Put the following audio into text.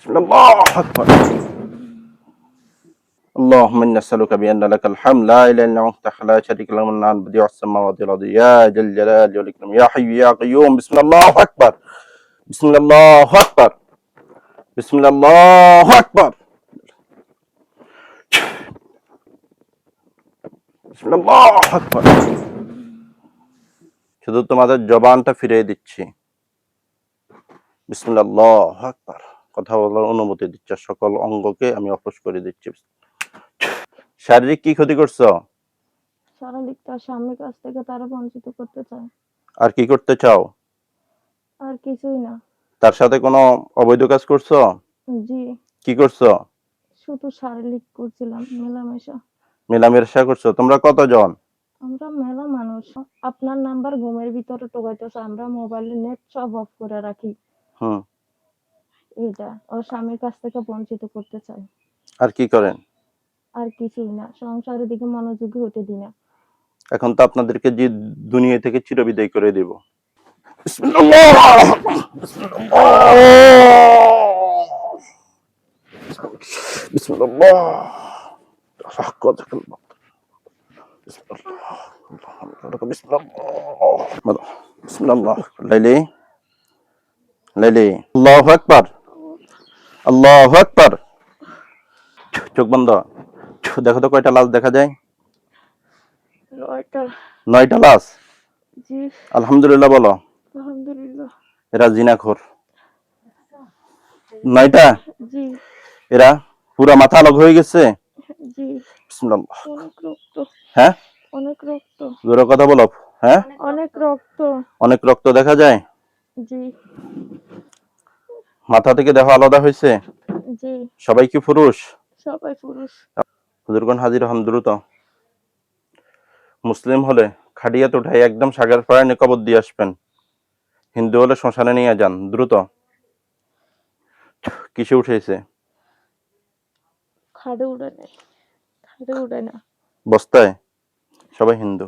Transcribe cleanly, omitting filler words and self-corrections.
الله أكبر. اللهم إنا نسألك بأن لك الحمد لا إله إلا أنت لا شريك له المنان بديع السماوات والأرض يا ذا الجلال والإكرام يا حي يا قيوم. بسم الله أكبر. بسم الله أكبر. بسم الله أكبر. بسم الله أكبر. শুধু তোমাদের জবানটা ফিরিয়ে দিচ্ছি। বিসমিল্লাহ আকবার। কথা বলার অনুমতি দিচ্ছে, সকল অঙ্গকে আমি অপস করে দিচ্ছি। শারীরিক কি ক্ষতি করছো? শারীরিক তার স্বামীর কাছ থেকে তারা বঞ্চিত করতে চায়। আর কি করতে চাও? আর কিছুই না। তার সাথে কোনো অবৈধ কাজ করছো? জি। কি করছো? শুধু শারীরিক করছিলাম, মেলামেশা। মেলামেশা করছো? তোমরা কতজন? আমরা মেলা মানুষ। আপনার নাম্বার ঘুমের ভিতরে টোকাইতেছে, আমরা মোবাইলের নেট সব অফ করে রাখি। এটা ওর স্বামীর কাছ থেকে বঞ্চিত করতে চায়। আর কি করেন? আর কিছুই না, সংসারের দিকে মনোযোগী হতে দিই না। এখন তো আপনাদেরকে যে দুনিয়া থেকে চিরবিদায় করে দেব। লাইলি লাইলি আল্লাহু আকবার। আল্লাহু আকবার। চোখ বন্ধ। দেখো তো কয়টা লাশ দেখা যায়? 9টা। 9টা লাশ? জি। আলহামদুলিল্লাহ বলো। আলহামদুলিল্লাহ। এরা জিনাখোর। 9টা? জি। এরা পুরা মাথা আলোক হয়ে গেছে। জি। বিসমিল্লাহ। অনেক রক্ত। হ্যাঁ, অনেক রক্ত। জোরে কথা বলো। হ্যাঁ, অনেক রক্ত। অনেক রক্ত দেখা যায়। জি। মাথা থেকে দেহ আলাদা হয়েছে। জি। সবাই কি পুরুষ? সবাই পুরুষ। হুজুরগণ হাজির হন দ্রুত। মুসলিম হলে খাটিয়াতে উঠাই একদম সাগর পাড়ে কবর দিয়ে আসবেন। হিন্দু হলে শ্মশানে নিয়ে যান দ্রুত। কিসে উঠেছে? খাটে উঠে নেই, খাটে উঠে না। বস্তায়। সবাই হিন্দু।